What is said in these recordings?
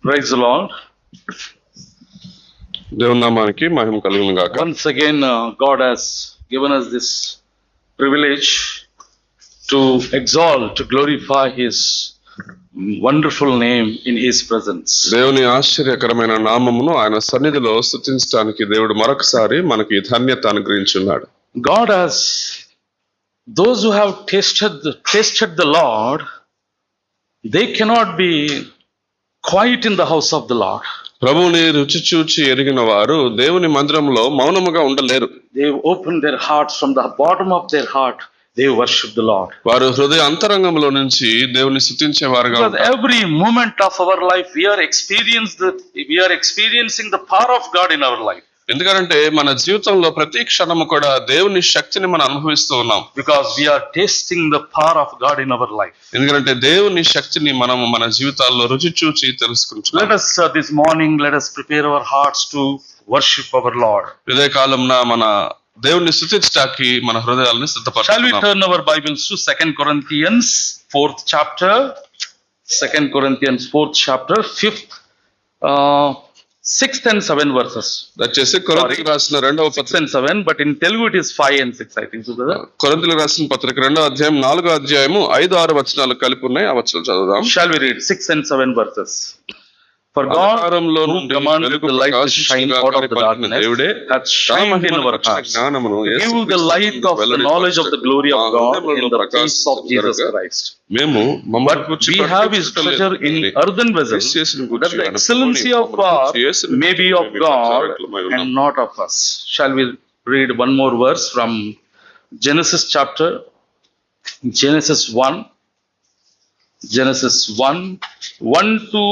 Praise the Lord. దేవుని నామానికి మహిమ కలుగును గాక. Once again, God has given us this privilege to exalt, to glorify His wonderful name in His presence. దేవుని ఆశ్చర్యకరమైన నామమును ఆయన సన్నిధిలో స్తుతించడానికి దేవుడు మరొకసారి మనకి ధన్యత అనుగ్రహించున్నాడు. God has, those who have tasted the Lord, they cannot be quiet in the house of the Lord. ప్రభువుని రుచి చూచి ఎరిగిన వారు దేవుని మందిరంలో మౌనముగా ఉండలేరు. They open their hearts from the bottom of their heart. They worship the Lord. వారు హృదయ అంతరంగంలో నుంచి దేవుని స్తుతించేవారుగా Because ఉంటారు. every moment of our life, we are experiencing the power of God in our life. ఎందుకంటే మన జీవితంలో ప్రతి క్షణము కూడా దేవుని శక్తిని మనం అనుభవిస్తూ ఉన్నాం. Because we are tasting the power of God in our life. ఎందుకంటే దేవుని శక్తిని మనము మన జీవితాల్లో రుచి చూచి తెలుసుకుంటున్నాం. Let us this morning, let us prepare our hearts to worship our Lord. ఇదే కాలంలో మన దేవుని స్తుతించడానికి మన హృదయాలను Shall we సిద్ధపరచుకుందాం. turn our Bibles to 2 Corinthians 4th chapter, 2 Corinthians 4th chapter, 5th, 6th and 7 verses. దయచేసి కొరింథీయులకు రాసిన రెండవ 6 and 7, but in Telugu it is 5 and 6, I think so, brother. కొరింథీయులకు రాసిన పత్రిక 2వ అధ్యాయం 4వ అధ్యాయము 5-6 వచనాలు కలిపి ఉన్నాయి. ఆ వచనాలు చదువుదాం. Shall we read 6 and 7 verses? For God, అంధకారంలో who నుండి commanded వెలుగు the light to shine out of the ప్రకాశించుగాక darkness, దేవుడే hath shined in our hearts, జ్ఞానమును to give the light of the knowledge of the glory of God in the face of Jesus Christ. మేము But we have His treasure in earthen vessels, that the excellency of God may be of God and not of us. Shall we read one more verse from Genesis 1 to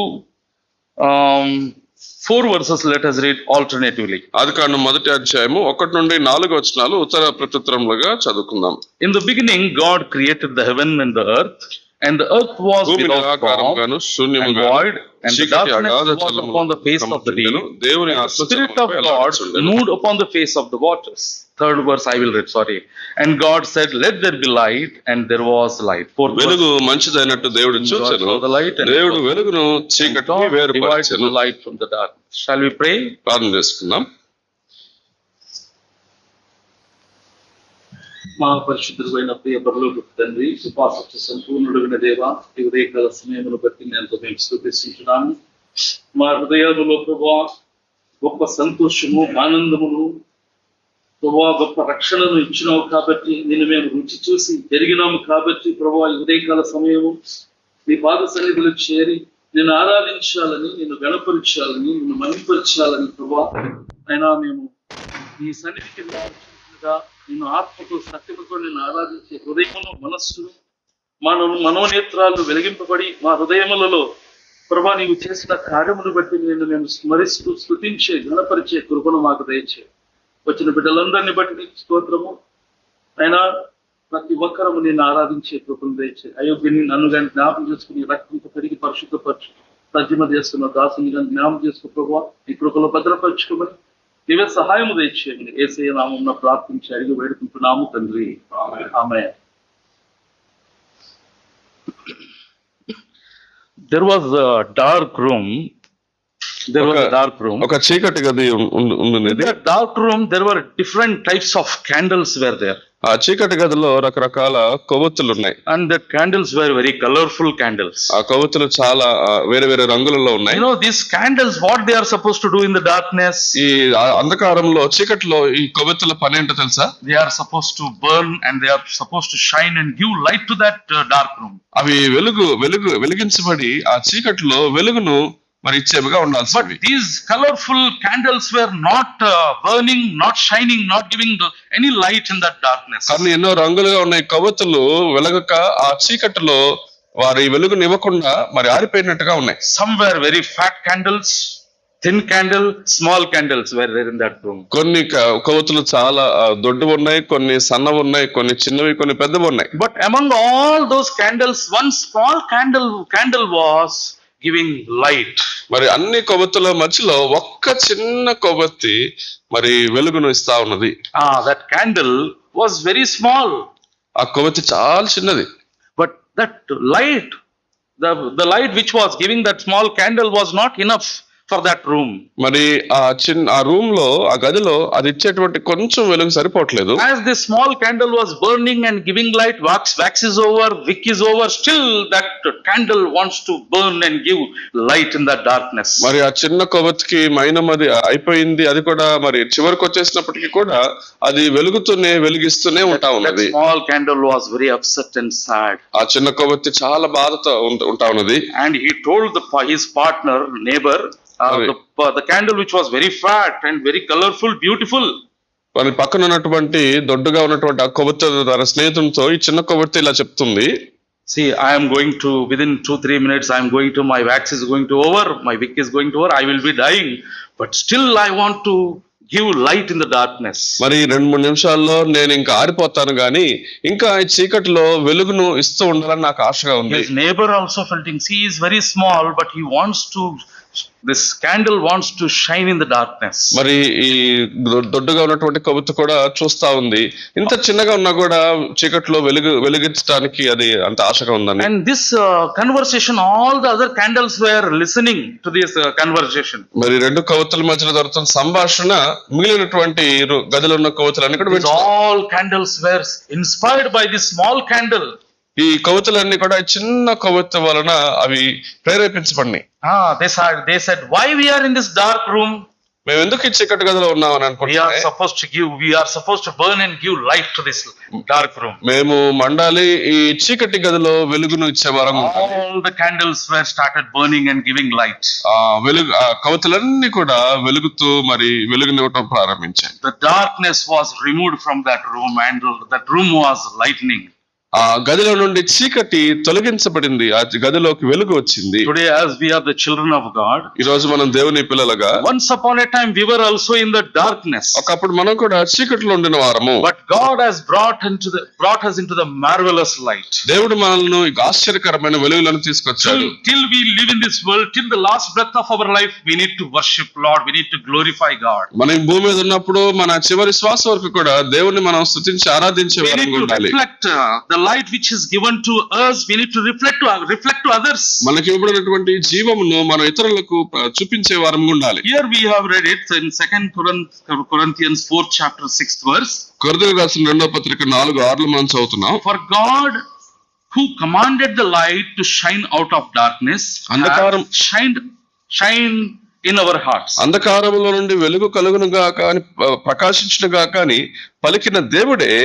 4 verses. Let us read alternatively. ఆదికాండం 1వ అధ్యాయము 1 నుండి 4 వచనాలు ఉత్తర ప్రత్యుత్తరములుగా చదువుకుందాం. In the beginning, God created the heaven and the earth was భూమి without form నిరాకారముగాను and శూన్యముగా void, and the చీకటి darkness అగాధ was జలములు upon the face of the deep. దేవుని The ఆత్మ Spirit of జలములపై God అల్లాడుచుండెను. moved upon the face of the waters. Third verse I will read, sorry. And God said, let there be light, and there was light. Fourth verse, వెలుగు మంచిదైనట్టు దేవుడు God చూచెను. saw the light, and దేవుడు వెలుగును God చీకటిని divided వేరుపరచెను. the light from the darkness. Shall we pray? ప్రార్థన చేసుకుందాం. మా పరిశుద్ధుడైన ప్రియ పరలోకపు తండ్రి, కృపాసత్య సంపూర్ణుడైన దేవా, ఈ ఉదయకాల సమయమును బట్టి ఎంతో మేము స్తుతిస్తున్నాము. మా హృదయాలలో ప్రభువా గొప్ప సంతోషము, ఆనందమును, ప్రభువా గొప్ప రక్షణను ఇచ్చినావు కాబట్టి, నిన్ను మేము రుచి చూసి ఎరిగినాము కాబట్టి ప్రభువా ఈ ఉదయకాల సమయము నీ పాద సన్నిధిలో చేరి నిన్ను ఆరాధించాలని, నిన్ను గణపరచాలని, నిన్ను మహిమపరచాలని ప్రభువా అయినా మేము నీ సన్నిధికి వచ్చినట్లుగా నిన్ను ఆత్మతో సత్యముతో నిన్ను ఆరాధించే హృదయమును, మనస్సును, మనోనేత్రాలు వెలిగింపబడి మా హృదయములలో ప్రభా నీవు చేసిన కార్యమును బట్టి నిన్ను మేము స్మరిస్తూ స్తుతించే, గణపరిచే కృపను మాకు దయచే. వచ్చిన బిడ్డలందరినీ బట్టి నీకు స్తోత్రము అయినా ప్రతి ఒక్కరము నిన్ను ఆరాధించే కృపను దయచే. అయోగ్యని నన్ను కానీ జ్ఞాపం చేసుకుని రక్తంతో కడిగి పరిశుద్ధపరచు, తర్జుమ చేస్తున్న దాసుని కానీ జ్ఞాపం చేసుకో ప్రభా, నీ కృపలో భద్రపరచుకోమని నీవే సహాయము దయచేయమని యేసయ్య నామమున ప్రార్థించి అడిగి వేడుకుంటున్నాము తండ్రి, ఆమేన్. There was a dark room. ఒక చీకటి గది ఉంది. In that dark room, there were different types of candles were there. ఆ చీకటి గదిలో రకరకాల కొవ్వొత్తులు ఉన్నాయి. And the candles were very colorful candles. ఆ కొవ్వొత్తులు చాలా వేరే వేరే రంగులలో ఉన్నాయి. You know, these candles, what they are supposed to do in the darkness? ఈ అంధకారంలో, చీకటిలో ఈ కొవ్వొత్తుల పని ఏంటో తెలుసా? They are supposed to burn and they are supposed to shine and give light to that dark room. అవి వెలిగించబడి ఆ చీకటిలో వెలుగును మరి ఇచ్చేవిగా ఉండాల్సి. But these colorful candles were not burning, not shining, not giving any light in that darkness. కానీ ఎన్నో రంగులుగా ఉన్నాయి కొవ్వొత్తులు వెలగక ఆ చీకటిలో వారి వెలుగుని ఇవ్వకుండా మరి ఆరిపోయినట్టుగా ఉన్నాయి. Some were very fat candles, thin candle, small candles were there in that room. కొన్ని కొవ్వొత్తులు చాలా దొడ్డువి ఉన్నాయి, కొన్ని సన్నవి ఉన్నాయి, కొన్ని చిన్నవి, కొన్ని పెద్దవి ఉన్నాయి. But among all those candles, one small candle was giving light. మరి అన్ని కొవ్వొత్తుల మధ్యలో ఒక్క చిన్న కొవ్వొత్తి మరి వెలుగును ఇస్తా ఉన్నది. That candle was very small. ఆ కొవ్వొత్తి చాలా చిన్నది. But that light the light which was giving that small candle was not enough for that room. మరి ఆ రూమ్ లో, ఆ గదిలో అది ఇచ్చేటువంటి కొంచెం వెలుగు సరిపోవట్లేదు. As this small candle was burning and giving light, wax is over, wick is over, still that candle wants to burn and give light in that darkness. మరి ఆ చిన్న కొవ్వొత్తికి మైనం అది అయిపోయింది, అది కూడా మరి చివరికి వచ్చేసినప్పటికీ కూడా అది వెలుగుతూనే వెలిగిస్తూనే ఉంటా That ఉన్నది. small candle was very upset and sad. ఆ చిన్న కొవ్వొత్తి చాలా బాధతో ఉంటా ఉన్నది. And he told his partner, neighbor, the candle which was very fat and very colorful, beautiful. మరి పక్కన ఉన్నటువంటి దొడ్డుగా ఉన్నటువంటి ఆ కొవ్వొత్తి తన స్నేహితునితో ఈ చిన్న కొవ్వొత్తి ఇలా చెప్తుంది, See, I am going to, within 2-3 minutes, I am going to, my wax is going to over, my wick is going to over, I will be dying, but still I want to give light in the darkness. మరి 2-3 నిమిషాల్లో నేను ఇంకా ఆరిపోతాను గాని ఇంకా ఈ చీకటిలో వెలుగును ఇస్తూ ఉండాలని నాకు ఆశగా ఉంది. His neighbor also felt, he is very small, but he wants to, this candle wants to shine in the darkness. మరి ఈ దొడ్డుగా ఉన్నటువంటి కొవ్వొత్తి కూడా చూస్తా ఉంది, ఇంత చిన్నగా ఉన్నా కూడా చీకట్లో వెలిగించడానికి అది అంత ఆశగా ఉందని. And this conversation, all the other candles were listening to this conversation. మరి రెండు కొవ్వొత్తుల మధ్యలో జరుగుతున్న సంభాషణ మిగిలినటువంటి గదిలో ఉన్న కొవ్వొత్తులన్నీ కూడా వింటున్నాయి. All candles were inspired by this small candle. ఈ కొవ్వొత్తులన్నీ కూడా చిన్న కొవ్వొత్తి వలన అవి ప్రేరేపించబడినాయి. They said, why we are in this dark room? మేము ఎందుకు ఈ చీకటి గదిలో ఉన్నామని అనుకుంటున్నాం. We are supposed to burn and give light to this dark room. మేము మండాలి, ఈ చీకటి గదిలో వెలుగును ఇచ్చేవారం. All the candles were started burning and giving light. కొవ్వొత్తులన్నీ కూడా వెలుగుతూ మరి వెలుగునివ్వటం ప్రారంభించాయి. The darkness was removed from that room and that room was lightening. ఆ గదిలో నుండి చీకటి తొలగించబడింది, ఆ గదిలోకి వెలుగు వచ్చింది. Today, as we are the children of God, ఈ రోజు మనం దేవుని పిల్లలుగా, once upon a time we were also in the darkness. ఒకప్పుడు మనం కూడా చీకటిలో ఉండిన వారము. But God has brought us into the marvelous light. దేవుడు మనల్ని ఆశ్చర్యకరమైన వెలుగులను తీసుకొచ్చాడు. Till we live in this world, till the last breath of our life, we need to worship Lord. We need to glorify God. మనం భూమి మీద ఉన్నప్పుడు మన చివరి శ్వాస వరకు కూడా దేవుని మనం స్తుతించి ఆరాధించే వారంగా ఉండాలి. The light which is given to us, we need to reflect to others. మనకి ఇవ్వబడినటువంటి జీవమును మనం ఇతరులకు చూపించే వారంగా ఉండాలి. Here we have read it in 2 Corinthians 4th chapter 6th verse. కొరింథీయులకు రాసిన 2వ పత్రిక 4:6 మనం చదువుతున్నాం. For God who commanded the light to shine out of darkness, అంధకారం shine in our hearts. అంధకారములో నుండి వెలుగు కలుగునుగా కానీ ప్రకాశించునుగా కానీ పలికిన దేవుడే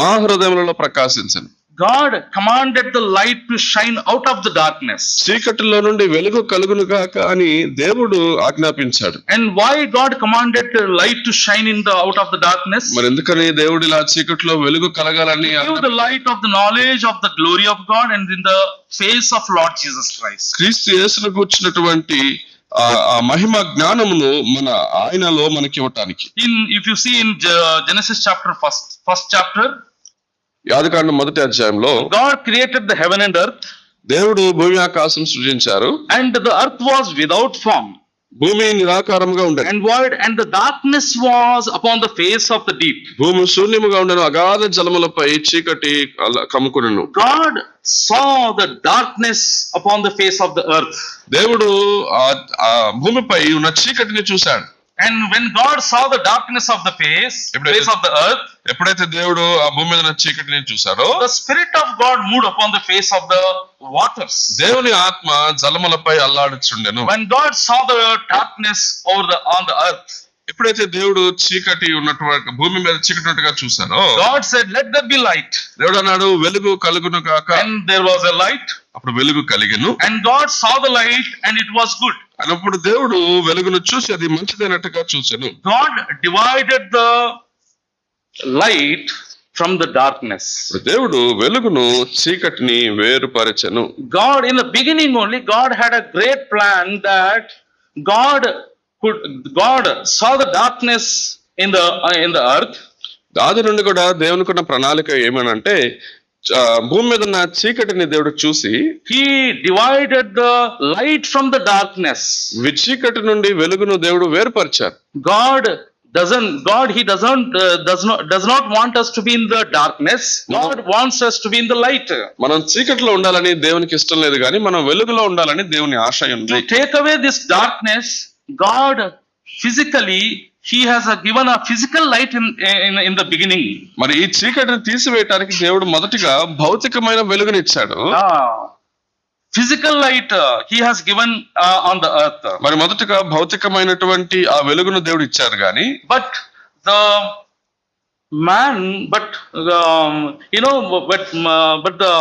మా హృదయములలో ప్రకాశించను. God commanded the light to shine out of the darkness. చీకటిలో నుండి వెలుగు కలుగునుగా కానీ దేవుడు ఆజ్ఞాపించాడు. And why God commanded the light to shine out of the darkness? మరి ఎందుకని దేవుడు ఇలా చీకటిలో వెలుగు కలగాలని? Give the light of the knowledge of the glory of God and in the face of Lord Jesus Christ. క్రీస్తు యేసును గూర్చినటువంటి ఆ మహిమ జ్ఞానమును మన ఆయనలో మనకి ఇవ్వటానికి. If you see in Genesis chapter first chapter, ఆదికాండం 1వ అధ్యాయంలో, God created the heaven and earth. దేవుడు భూమి ఆకాశం సృజించారు. And the earth was without form. భూమి నిరాకారంగా ఉండేది. And void, and the darkness was upon the face of the deep. భూమి శూన్యముగా ఉండెను, అగాధ జలములపై చీకటి కమ్ముకొనెను. God saw the darkness upon the face of the earth. దేవుడు ఆ భూమిపై ఉన్న చీకటిని చూశాడు. And when God saw the darkness of the face of the earth, ఎప్పుడైతే దేవుడు ఆ భూమి మీద ఉన్న చీకటిని చూశాడో, the spirit of God moved upon the face of the waters. దేవుని ఆత్మ జలములపై అల్లాడుచుండెను. When God saw the darkness on the earth, ఎప్పుడైతే దేవుడు చీకటి ఉన్నటువంటి భూమి మీద చీకటి ఉన్నట్టుగా చూశాడో, God said, let there be light. దేవుడు అన్నాడు, వెలుగు కలుగును గాక. And there was a light. అప్పుడు వెలుగు కలిగెను. And God saw the light and it was good. అన్నప్పుడు దేవుడు వెలుగును చూసి అది మంచిదైనట్టుగా చూసెను. God divided the light from the darkness. దేవుడు వెలుగును చీకటిని వేరుపరచెను. God, in the beginning only, God had a great plan that God saw the darkness in the earth. ఆది నుండి కూడా దేవునికున్న ప్రణాళిక ఏమనంటే, భూమి మీద ఉన్న చీకటిని దేవుడు చూసి, He divided the light from the darkness. చీకటి నుండి వెలుగును దేవుడు వేరుపరిచారు. God does not want us to be in the darkness. God wants us to be in the light. మనం చీకట్లో ఉండాలని దేవునికి ఇష్టం లేదు కానీ మనం వెలుగులో ఉండాలని దేవుని ఆశ ఉంది. To take away this darkness, God physically He has given a physical light in the beginning. మరి ఈ చీకటిని తీసివేయడానికి దేవుడు మొదటిగా భౌతికమైన వెలుగునిచ్చాడు. Physical light He has given on the earth. మరి మొదటగా భౌతికమైనటువంటి ఆ వెలుగును దేవుడు ఇచ్చారు కానీ but the man but the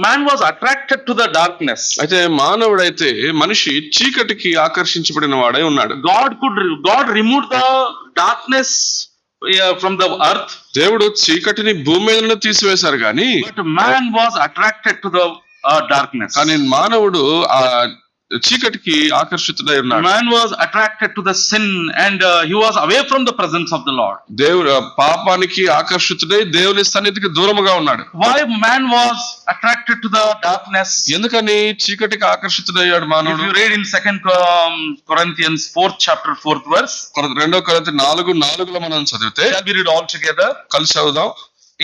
man was attracted to the darkness. అయితే మానవుడైతే మనిషి చీకటికి ఆకర్షించబడిన వాడై ఉన్నాడు. God removed the darkness from the earth. దేవుడు చీకటిని భూమి మీద నుండి తీసివేశారు కానీ but man was attracted to the darkness. కానీ మానవుడు ఆ చీకటికి ఆకర్షితుడై ఉన్నాడు. Man was attracted to the sin and he was away from the presence of the Lord. దేవుడు పాపానికి ఆకర్షితుడై దేవుని సన్నిధికి దూరముగా ఉన్నాడు. Why man was attracted to the darkness? ఎందుకని చీకటికి ఆకర్షితుడయ్యాడు మానవుడు? If you read in 2 Corinthians 4th chapter 4th verse, 2 కొరింథీ 4:4 మనం చదివితే, shall we read all together? కలిసి చదువుదాం.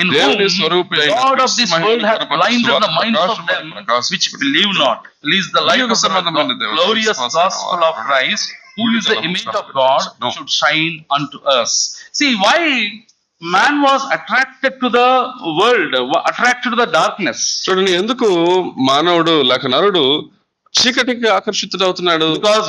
In whom God of this world hath blinded the minds of them which believe not, lest the light of the glorious gospel of Christ, who is the image of God, should shine unto us. See why man was attracted to the world, attracted to the darkness. చూడండి ఎందుకు మానవుడు లేక నరుడు చీకటికి ఆకర్షితుడవుతున్నాడు? Because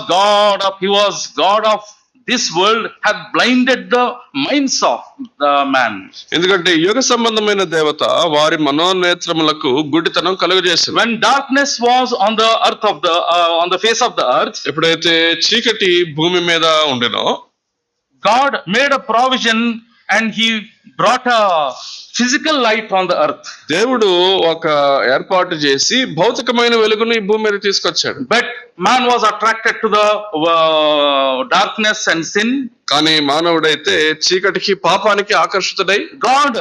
he was God of this world had blinded the minds of the man. ఎందుకంటే యుగ సంబంధమైన దేవత వారి మనోనేత్రములకు గుడ్డితనం కలుగజేసింది. When darkness was on the earth of the on the face of the earth, ఎప్పుడైతే చీకటి భూమి మీద ఉండెనో, God made a provision and He brought a physical light on the earth. దేవుడు ఒక ఏర్పాటు చేసి భౌతికమైన వెలుగుని భూమి మీద తీసుకొచ్చాడు. But man was attracted to the darkness and sin. కానీ మానవుడైతే చీకటికి పాపానికి ఆకర్షితుడై God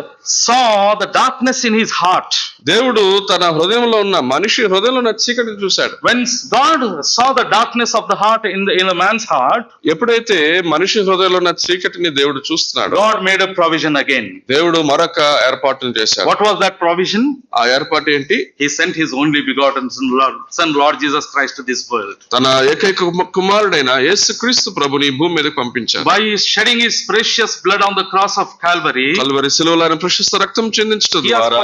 saw the darkness in his heart. దేవుడు తన హృదయంలో ఉన్న మనిషి హృదయంలో ఉన్న చీకటిని చూశాడు. When God saw the darkness of the heart in a man's heart, ఎప్పుడైతే మనిషి హృదయంలో ఉన్న చీకటిని దేవుడు చూస్తున్నాడు, God made a provision again. దేవుడు మరొక ఏర్పాటును చేశాడు. What was that provision? ఆ ఏర్పాటు ఏంటి? He sent His only begotten Son, Lord Jesus Christ, to this world. తన ఏకైక కుమారుడైన యేసుక్రీస్తు ప్రభుని భూమి మీదకి పంపించాడు. By shedding His precious blood on the cross of Calvary, Calvary శిలువలో ఆయన ప్రశస్త రక్తం చిందించడం ద్వారా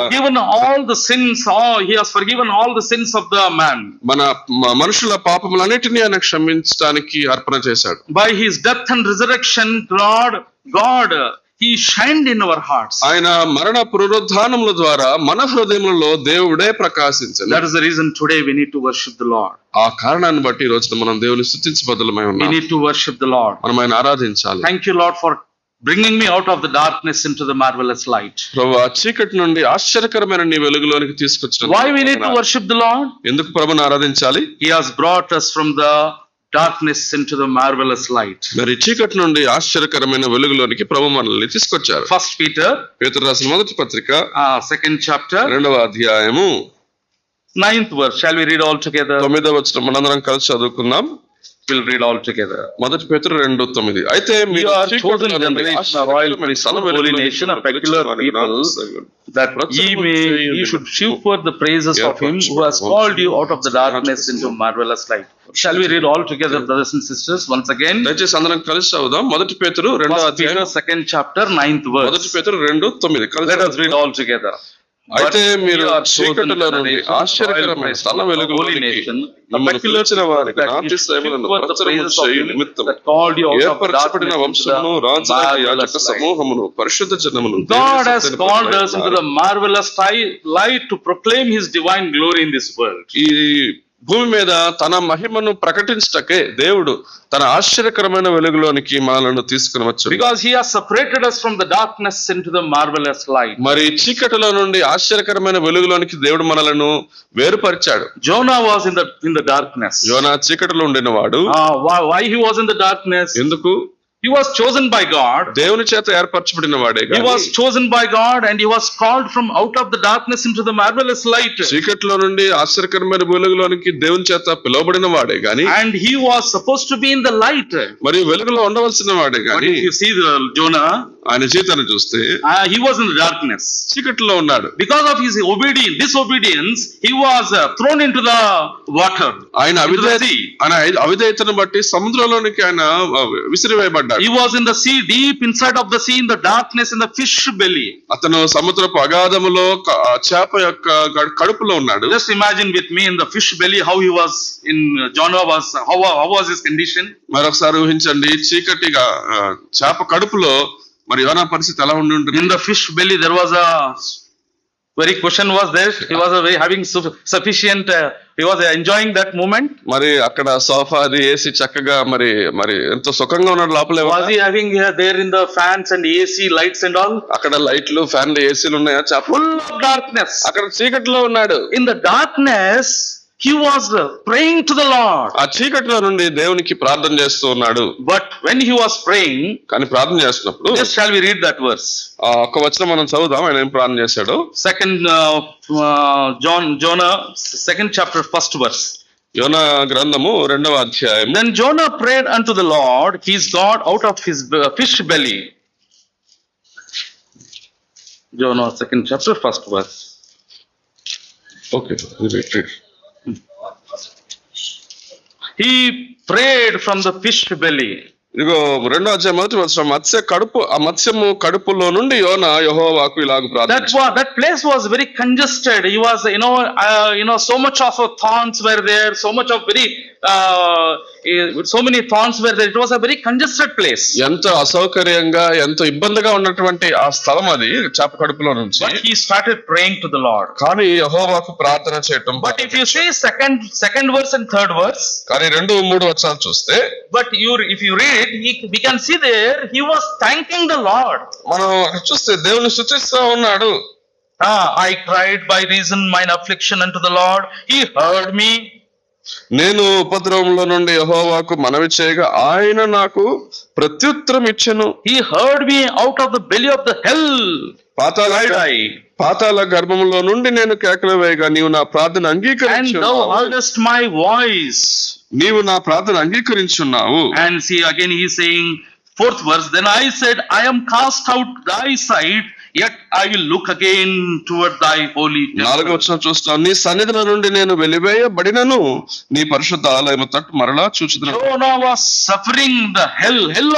He has forgiven all the sins of the man. మన మనుషుల పాపములన్నిటిని ఆయన క్షమించడానికి అర్పణ చేశాడు. By His death and resurrection, God He shined in our hearts. ఆయన మరణ పునరుద్ధానముల ద్వారా మన హృదయములలో దేవుడే ప్రకాశించాడు. That is the reason today we need to worship the Lord. ఆ కారణాన్ని బట్టి ఈ రోజున మనం దేవుని స్తుతించే బదులమై ఉన్నాం. We need to worship the Lord. మనం ఆయన ఆరాధించాలి. Thank you, Lord, for bringing me out of the darkness into the marvelous light. ప్రభువా, చీకటి నుండి ఆశ్చర్యకరమైన నీ వెలుగులోనికి తీసుకొచ్చినందుకు Why we need to worship the Lord? ఎందుకు ప్రభువుని ఆరాధించాలి? He has brought us from the darkness into the marvelous light. మరి చీకటి నుండి ఆశ్చర్యకరమైన వెలుగులోనికి ప్రభు మనల్ని తీసుకొచ్చారు. First Peter, పేతురు రాసిన మొదటి పత్రిక 2nd chapter, 2వ అధ్యాయము 9th verse. Shall we read all together? 9వ వచనం మనందరం కలిసి చదువుకుందాం. We'll read all together. మొదటి పేతురు 2:9. అయితే You are chosen generation, a royal priest, a holy nation, a peculiar people, that ye should shew forth the praises of Him who has called you out of the darkness into marvelous light. Shall we read all together, brothers and sisters, once again? దయచేసి అందరం కలిసి చదువుదాం. మొదటి పేతురు 2వ అధ్యాయం 2nd chapter 9th verse. మొదటి పేతురు 2:9. Let us read all together. అయితే మీరు చీకటిలో నుండి ఆశ్చర్యకరమైన తన వెలుగులోనికి పిలిచిన వారికి నాటి సేవలను ప్రచురము చేయు నిమిత్తం ఏర్పరచబడిన వంశమును రాజుల యాజక సమూహమును పరిశుద్ధ జనమును God has called us into the marvelous light to proclaim His divine glory in this world. ఈ భూమి మీద తన మహిమను ప్రకటించటకే దేవుడు తన ఆశ్చర్యకరమైన వెలుగులోనికి మనలను తీసుకుని వచ్చాడు. Because He has separated us from the darkness into the marvelous light. మరి చీకటిలో నుండి ఆశ్చర్యకరమైన వెలుగులోనికి దేవుడు మనలను వేరుపరిచాడు. Jonah was in the darkness. యోనా చీకటిలో ఉండిన వాడు. Why he was in the darkness? ఎందుకు? He was chosen by God. దేవుని చేత ఏర్పరచబడిన వాడే He was chosen by God and he was called from out of the darkness into the marvelous light. చీకట్లో నుండి ఆశ్చర్యకరమైన వెలుగులోనికి దేవుని చేత పిలువబడిన వాడే గాని, And he was supposed to be in the light. మరియు వెలుగులో ఉండవలసిన వాడే But గాని, if you see the Jonah, ఆయన జీవితాన్ని చూస్తే he was in the darkness. చీకట్లో ఉన్నాడు. Because of his disobedience, he was thrown into the water. ఆయన అవిధేయతను బట్టి సముద్రంలోనికి ఆయన విసిరివేయబడ్డాడు. He was in the sea, deep inside of the sea, in the darkness, in the fish belly. అతను సముద్రపు అగాధములో చేప యొక్క కడుపులో ఉన్నాడు. Just imagine with me in the fish belly how he was in Jonah was, how was his condition? మరొకసారి ఊహించండి, చీకటిగా చేప కడుపులో మరి యోనా పరిస్థితి ఎలా ఉండి ఉంటుంది? In the fish belly there was a very question was there. He was very having sufficient. He was enjoying that moment. మరి అక్కడ సోఫా అది ఏసీ చక్కగా మరి ఎంతో సుఖంగా ఉన్నాడు లోపలే. Was he having there in the fans and AC lights and all? అక్కడ లైట్లు ఫ్యాన్లు ఏసీలు ఉన్నాయా? Full of darkness. అక్కడ చీకటిలో ఉన్నాడు. In the darkness he was praying to the Lord. ఆ చీకటిలో నుండి దేవునికి ప్రార్థన చేస్తూ ఉన్నాడు. But when he was praying, కానీ ప్రార్థన చేస్తున్నప్పుడు, just shall we read that verse? ఒక వచనం మనం చదువుదాం. ఆయన ఏం ప్రార్థన చేశాడు? Jonah 2nd chapter 1st verse. యోనా గ్రంథము 2వ అధ్యాయం. Then Jonah prayed unto the Lord his God out of his fish belly. Jonah 2nd chapter 1st verse. Okay, read. He prayed from the fish belly. ఇదిగో 2వ అధ్యాయం 1వ వచనం. మత్స్యము కడుపులో నుండి యోనా యెహోవాకు ఇలాగ ప్రార్థించాడు. That place was very congested. He was, so much of thorns were there, so much of so many thorns were there. It was a very congested place. ఎంత అసౌకర్యంగా ఎంతో ఇబ్బందిగా ఉన్నటువంటి ఆ స్థలం అది చేప కడుపులో నుంచి. But he started praying to the Lord. కానీ యెహోవాకు ప్రార్థన చేయటం. But if you see second verse and third verse, కానీ 2, 3 వచనాలు చూస్తే, but if you read, we can see there he was thanking the Lord. మనం అక్కడ చూస్తే దేవుని స్తుతిస్తూ ఉన్నాడు. I cried by reason mine affliction unto the Lord. He heard me. నేను ఉపద్రవంలో నుండి యెహోవాకు మనవి చేయగా ఆయన నాకు ప్రత్యుత్తరం ఇచ్చెను. He heard me out of the belly of the hell. పాతాళ గర్భంలో నుండి నేను కేకలు వేయగా నీవు నా ప్రార్థన అంగీకరించావు. And thou heardest my voice. నీవు నా ప్రార్థన అంగీకరించున్నావు. And see again he is saying 4th verse, then I said, I am cast out thy sight, yet I will look again toward thy holy temple. 4వ వచనం చూస్తాం. నీ సన్నిధిలో నుండి నేను వెలివేయబడినను నీ పరిశుద్ధ ఆలయము తట్టు మరలా చూచుదును. Jonah was suffering the hell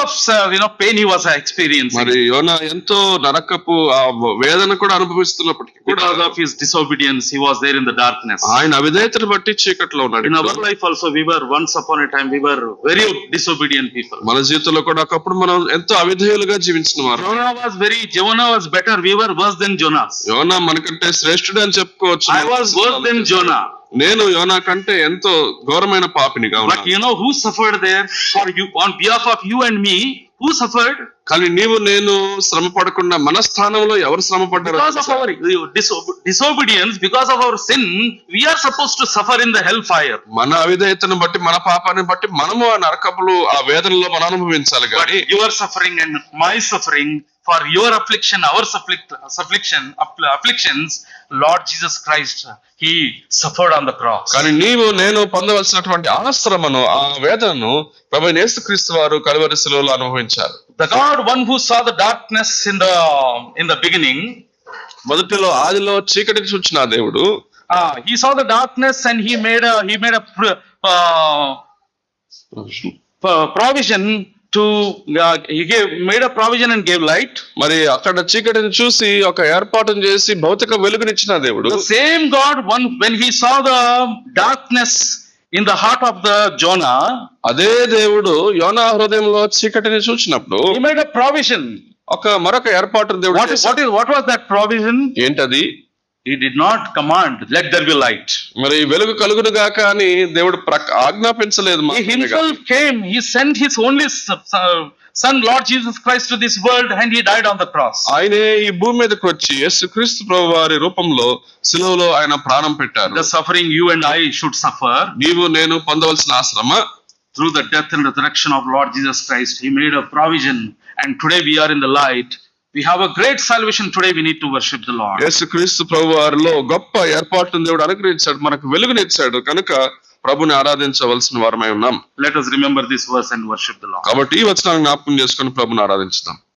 of pain he was experiencing. మరి యోనా ఎంతో నరకపు ఆ వేదన కూడా అనుభవిస్తున్నప్పటికీ because of his disobedience he was there in the darkness. ఆయన అవిధేయతను బట్టి చీకట్లో ఉన్నాడు. In our life also we were once upon a time we were very disobedient people. మన జీవితంలో కూడా ఒకప్పుడు మనం ఎంతో అవిధేయులుగా జీవించిన వారు. Jonah was better. We were worse than Jonah. యోనా మనకంటే శ్రేష్ఠుడు అని చెప్పుకోవచ్చు. I was worse than Jonah. నేను యోనా కంటే ఎంతో ఘోరమైన పాపినిగా ఉన్నాను. But you know who suffered there for you on behalf of you and me? Who suffered? కానీ నీవు నేను శ్రమ పడకుండా మన స్థానంలో ఎవరు శ్రమ పడ్డారు? Because of our disobedience, because of our sin, we are supposed to suffer in the hellfire. మన అవిధేయతను బట్టి మన పాపాన్ని బట్టి మనము ఆ నరకములు ఆ వేదనలో మనం అనుభవించాలి. కానీ your suffering and my suffering, for your affliction, our afflictions, Lord Jesus Christ, he suffered on the cross. కానీ నీవు నేను పొందవలసినటువంటి ఆ శ్రమను ఆ వేదనను ప్రభువైన యేసుక్రీస్తు వారు కల్వరి శిలువలో అనుభవించారు. The God one who saw the darkness in the beginning, మొదటిలో ఆదిలో చీకటిని చూచిన దేవుడు, he saw the darkness and he made a provision to made a provision and gave light. మరి అక్కడ చీకటిని చూసి ఒక ఏర్పాటును చేసి భౌతిక వెలుగునిచ్చిన దేవుడు. The same God when he saw the darkness in the heart of the Jonah, అదే దేవుడు యోనా హృదయంలో చీకటిని చూచినప్పుడు he made a provision. మరొక ఏర్పాటు దేవుడు. What was that provision? ఏంటది? He did not command, let there be light. మరి వెలుగు కలుగును గాక అని దేవుడు ఆజ్ఞాపించలేదు. He himself came, he sent his only son Lord Jesus Christ to this world and he died on the cross. ఆయనే ఈ భూమి మీదకి వచ్చి యేసుక్రీస్తు ప్రభువారి రూపంలో శిలువలో ఆయన ప్రాణం పెట్టారు. The suffering you and I should suffer, నీవు నేను పొందవలసిన శ్రమ, through the death and resurrection of Lord Jesus Christ, He made a provision, and today we are in the light. We have a great salvation. Today we need to worship the Lord. యేసుక్రీస్తు ప్రభు వారిలో గొప్ప ఏర్పాటును దేవుడు అనుగ్రహించాడు, మనకు వెలుగునిచ్చాడు కనుక ప్రభుని ఆరాధించవలసిన వారమై ఉన్నాం. Let us remember this verse and worship the Lord. కాబట్టి ఈ వచనాన్ని జ్ఞాపకం చేసుకొని ప్రభుని ఆరాధించుదాం.